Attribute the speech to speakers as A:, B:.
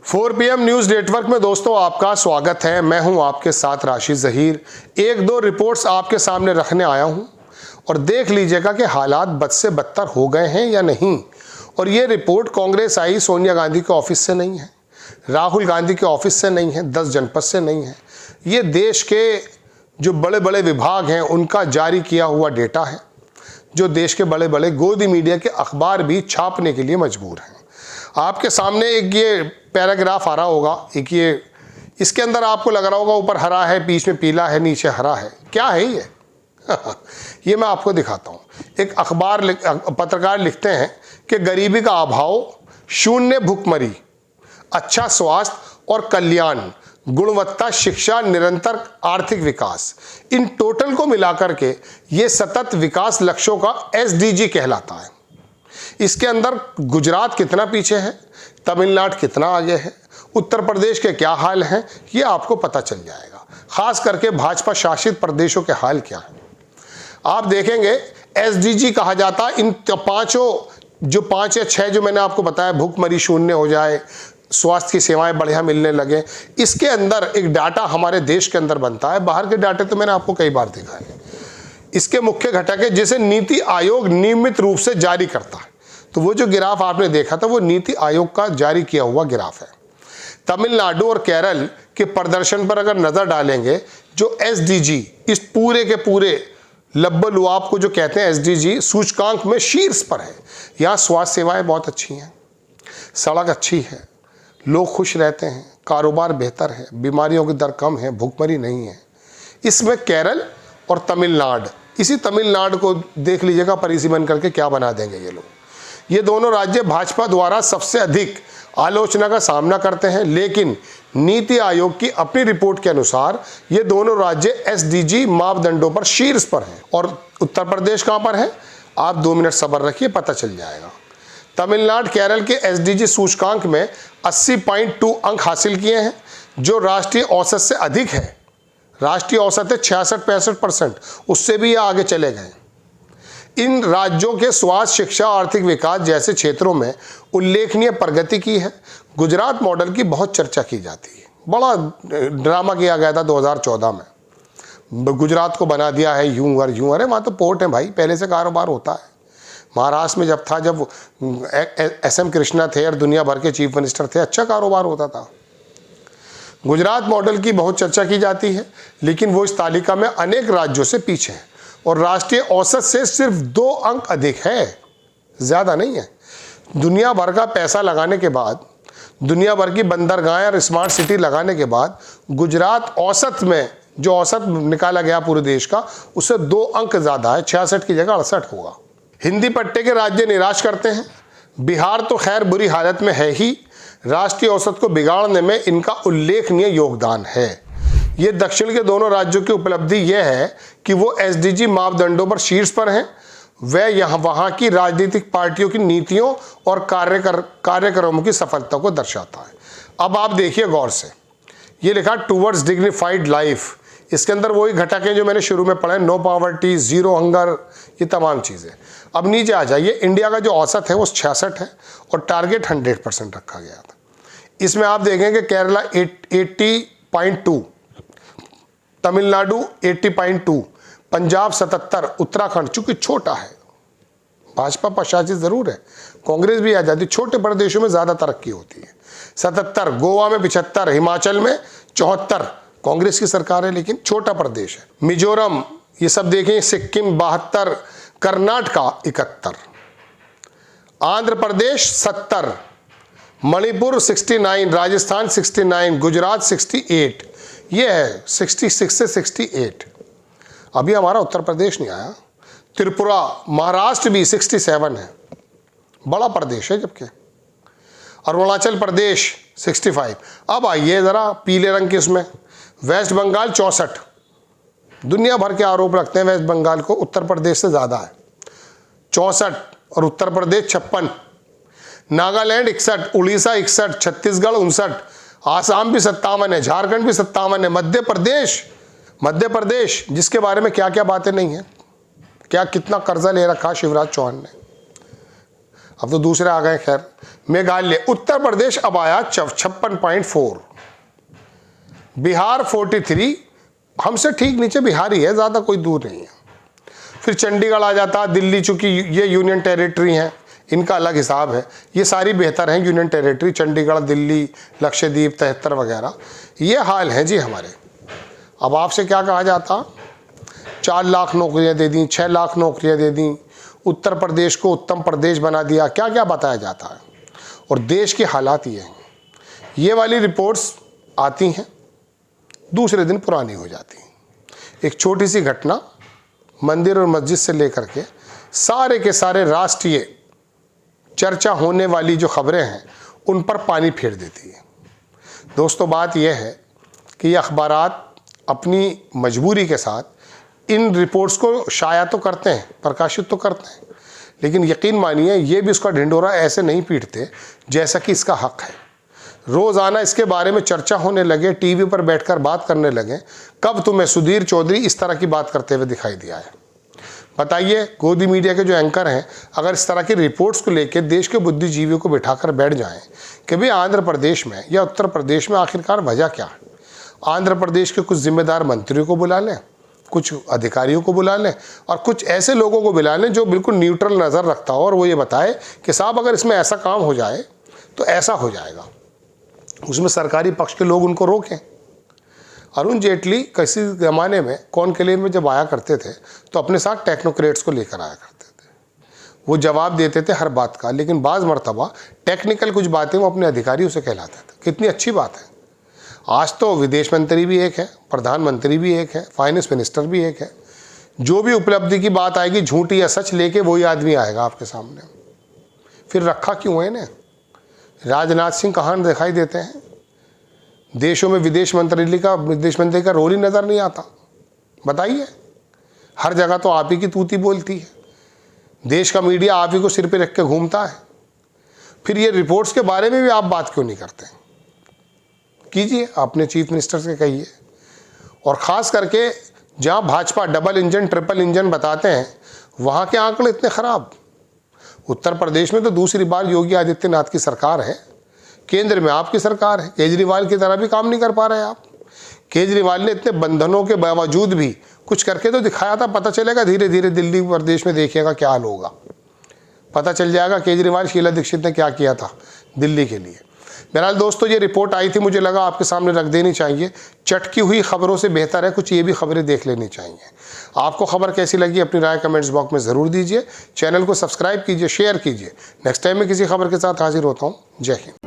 A: 4 PM news network में दोस्तों आपका स्वागत है। मैं हूं आपके साथ राशिद ज़हीर। एक दो रिपोर्ट्स आपके सामने रखने आया हूं और देख लीजिएगा कि हालात बद से बदतर हो गए हैं या नहीं। और ये रिपोर्ट कांग्रेस आई सोनिया गांधी के ऑफिस से नहीं है, राहुल गांधी के ऑफिस से नहीं है, 10 जनपद से नहीं है। ये देश के जो बड़े बड़े विभाग हैं उनका जारी किया हुआ डेटा है, जो देश के बड़े बड़े गोदी मीडिया के अखबार भी छापने के लिए मजबूर हैं। आपके सामने एक ये पैराग्राफ आ रहा होगा, एक ये इसके अंदर आपको लग रहा होगा ऊपर हरा है, बीच में पीला है, नीचे हरा है। क्या है ये? ये मैं आपको दिखाता हूँ। एक पत्रकार लिखते हैं कि गरीबी का अभाव, शून्य भुखमरी, अच्छा स्वास्थ्य और कल्याण, गुणवत्ता शिक्षा, निरंतर आर्थिक विकास, इन टोटल को मिलाकर के ये सतत विकास लक्ष्यों का SDG कहलाता है। इसके अंदर गुजरात कितना पीछे है, तमिलनाडु कितना आगे है, उत्तर प्रदेश के क्या हाल हैं, ये आपको पता चल जाएगा। खास करके भाजपा शासित प्रदेशों के हाल क्या हैं आप देखेंगे। SDG कहा जाता इन पांचों, जो 5 या 6 जो मैंने आपको बताया, भूखमरी शून्य हो जाए, स्वास्थ्य की सेवाएं बढ़िया मिलने लगे, इसके अंदर एक डाटा हमारे देश के अंदर बनता है। बाहर के डाटे तो मैंने आपको कई बार दिखाए। इसके मुख्य घटक है जिसे नीति आयोग नियमित रूप से जारी करता है। तो वो जो ग्राफ आपने देखा था वो नीति आयोग का जारी किया हुआ ग्राफ है। तमिलनाडु और केरल के प्रदर्शन पर अगर नजर डालेंगे, जो SDG इस पूरे के पूरे लब्बलुआब को जो कहते हैं SDG सूचकांक में शीर्ष पर है। यहाँ स्वास्थ्य सेवाएं बहुत अच्छी हैं, सड़क अच्छी है, लोग खुश रहते हैं, कारोबार बेहतर है, बीमारियों की दर कम है, भुखमरी नहीं है। इसमें केरल और तमिलनाडु, इसी तमिलनाडु को देख लीजिएगा परीसी बन करके क्या बना देंगे ये लोग। ये दोनों राज्य भाजपा द्वारा सबसे अधिक आलोचना का सामना करते हैं, लेकिन नीति आयोग की अपनी रिपोर्ट के अनुसार ये दोनों राज्य SDG मापदंडों पर शीर्ष पर हैं। और उत्तर प्रदेश कहाँ पर है? आप 2 मिनट सब्र रखिए, पता चल जाएगा। तमिलनाडु केरल के SDG सूचकांक में 80.2 अंक हासिल किए हैं, जो राष्ट्रीय औसत से अधिक है। राष्ट्रीय औसत है 66-65%, उससे भी ये आगे चले गए। इन राज्यों के स्वास्थ्य, शिक्षा, आर्थिक विकास जैसे क्षेत्रों में उल्लेखनीय प्रगति की है। गुजरात मॉडल की बहुत चर्चा की जाती है, बड़ा ड्रामा किया गया था 2014 में। गुजरात को बना दिया है यूं और यूं। अरे वहाँ तो पोर्ट है भाई, पहले से कारोबार होता है। महाराष्ट्र में जब SM कृष्णा थे और दुनिया भर के चीफ मिनिस्टर थे, अच्छा कारोबार होता था। गुजरात मॉडल की बहुत चर्चा की जाती है, लेकिन वो इस तालिका में अनेक राज्यों से पीछे है और राष्ट्रीय औसत से सिर्फ 2 अंक अधिक है, ज़्यादा नहीं है। दुनिया भर का पैसा लगाने के बाद, दुनिया भर की बंदरगाहें और स्मार्ट सिटी लगाने के बाद, गुजरात औसत में जो औसत निकाला गया पूरे देश का, उससे 2 अंक ज़्यादा है। 66 की जगह 68 होगा। हिंदी पट्टे के राज्य निराश करते हैं। बिहार तो खैर बुरी हालत में है ही, राष्ट्रीय औसत को बिगाड़ने में इनका उल्लेखनीय योगदान है। ये दक्षिण के दोनों राज्यों की उपलब्धि यह है कि वो SDG मापदंडों पर शीर्ष पर हैं। वह वहाँ की राजनीतिक पार्टियों की नीतियों और कार्यक्रमों की सफलता को दर्शाता है। अब आप देखिए गौर से, ये लिखा टूवर्ड्स डिग्निफाइड लाइफ। इसके अंदर वही घटक हैं जो मैंने शुरू में पढ़ा, नो पॉवर्टी, जीरो हंगर, ये तमाम चीज़ें। अब नीचे आ जाइए, इंडिया का जो औसत है वो 66 है और टारगेट 100% रखा गया था। इसमें आप देखेंगे केरला 80.2, तमिलनाडु 80.2, पंजाब 77, उत्तराखंड चूंकि छोटा है, भाजपा प्रशासित जरूर है, कांग्रेस भी आ जाती, छोटे प्रदेशों में ज़्यादा तरक्की होती है, 77, गोवा में 75, हिमाचल में 74, कांग्रेस की सरकार है लेकिन छोटा प्रदेश है, मिजोरम, ये सब देखें, सिक्किम 72, कर्नाटका 71, आंध्र प्रदेश 70, मणिपुर 69, राजस्थान 69, गुजरात 68, ये है 66 से 68। अभी हमारा उत्तर प्रदेश नहीं आया। त्रिपुरा, महाराष्ट्र भी 67 है, बड़ा प्रदेश है जबकि। अरुणाचल प्रदेश 65। अब आइए ज़रा पीले रंग के इसमें, वेस्ट बंगाल 64। दुनिया भर के आरोप रखते हैं वेस्ट बंगाल को, उत्तर प्रदेश से ज़्यादा है 64, और उत्तर प्रदेश 56, नागालैंड 61, उड़ीसा 61, छत्तीसगढ़ 59, आसाम भी 57 है, झारखंड भी 57 है, मध्य प्रदेश जिसके बारे में क्या क्या बातें नहीं है, क्या कितना कर्जा ले रखा शिवराज चौहान ने, अब तो दूसरे आ गए। खैर, मेघालय, उत्तर प्रदेश अब आया 56.4, बिहार 43, हमसे ठीक नीचे बिहार ही है, ज़्यादा कोई दूर नहीं है। फिर चंडीगढ़ आ जाता, दिल्ली, चूंकि ये यूनियन टेरिटरी हैं, इनका अलग हिसाब है, ये सारी बेहतर हैं यूनियन टेरिटरी, चंडीगढ़, दिल्ली, लक्षद्वीप, 73 वगैरह, ये हाल है जी हमारे। अब आपसे क्या कहा जाता, 4 लाख नौकरियां दे दी, 6 लाख नौकरियां दे दी, उत्तर प्रदेश को उत्तम प्रदेश बना दिया, क्या क्या बताया जाता है। और देश के हालात ये हैं, ये वाली रिपोर्ट्स आती हैं, दूसरे दिन पुरानी हो जाती हैं। एक छोटी सी घटना मंदिर और मस्जिद से लेकर के सारे के सारे राष्ट्रीय चर्चा होने वाली जो खबरें हैं उन पर पानी फेर देती है। दोस्तों, बात यह है कि ये अखबारात अपनी मजबूरी के साथ इन रिपोर्ट्स को शाया तो करते हैं, प्रकाशित तो करते हैं, लेकिन यकीन मानिए ये भी उसका ढिंढोरा ऐसे नहीं पीटते जैसा कि इसका हक है। रोज़ाना इसके बारे में चर्चा होने लगे, टीवी पर बैठकर बात करने लगे। कब तुम्हें सुधीर चौधरी इस तरह की बात करते हुए दिखाई दिया है? बताइए, गोदी मीडिया के जो एंकर हैं, अगर इस तरह की रिपोर्ट्स को लेकर देश के बुद्धिजीवियों को बिठाकर बैठ जाएं कि भाई आंध्र प्रदेश में या उत्तर प्रदेश में आखिरकार वजह क्या है, आंध्र प्रदेश के कुछ जिम्मेदार मंत्रियों को बुला लें, कुछ अधिकारियों को बुला लें और कुछ ऐसे लोगों को बुला लें जो बिल्कुल न्यूट्रल नज़र रखता हो और वो ये बताए कि साहब अगर इसमें ऐसा काम हो जाए तो ऐसा हो जाएगा। उसमें सरकारी पक्ष के लोग उनको रोकें। अरुण जेटली किसी ज़माने में कॉनक्लेव में जब आया करते थे तो अपने साथ टेक्नोक्रेट्स को लेकर आया करते थे, वो जवाब देते थे हर बात का, लेकिन बाज़ मरतबा टेक्निकल कुछ बातें वो अपने अधिकारियों से कहलाते थे। कितनी अच्छी बात है। आज तो विदेश मंत्री भी एक है, प्रधानमंत्री भी एक है, फाइनेंस मिनिस्टर भी एक है। जो भी उपलब्धि की बात आएगी, झूठी या सच लेके वही आदमी आएगा आपके सामने। फिर रखा क्यों है इन्हें? राजनाथ सिंह कहाँ दिखाई देते हैं? देशों में विदेश मंत्री का रोल ही नज़र नहीं आता। बताइए, हर जगह तो आप ही की तूती बोलती है, देश का मीडिया आप ही को सिर पे रख के घूमता है। फिर ये रिपोर्ट्स के बारे में भी आप बात क्यों नहीं करते? कीजिए, अपने चीफ मिनिस्टर से कहिए। और ख़ास करके जहाँ Bhajpa double engine triple engine बताते हैं, वहाँ के आंकड़े इतने ख़राब। उत्तर प्रदेश में तो दूसरी बार योगी आदित्यनाथ की सरकार है, केंद्र में आपकी सरकार है, केजरीवाल की तरह भी काम नहीं कर पा रहे आप। केजरीवाल ने इतने बंधनों के बावजूद भी कुछ करके तो दिखाया था। पता चलेगा धीरे धीरे दिल्ली प्रदेश में, देखिएगा क्या हाल होगा, पता चल जाएगा केजरीवाल शीला दीक्षित ने क्या किया था दिल्ली के लिए। बहरहाल दोस्तों, ये रिपोर्ट आई थी, मुझे लगा आपके सामने रख देनी चाहिए। चटकी हुई खबरों से बेहतर है कुछ ये भी खबरें देख लेनी चाहिए। आपको खबर कैसी लगी अपनी राय कमेंट्स बॉक्स में ज़रूर दीजिए। चैनल को सब्सक्राइब कीजिए, शेयर कीजिए। नेक्स्ट टाइम मैं किसी खबर के साथ हाजिर होता हूँ। जय हिंद।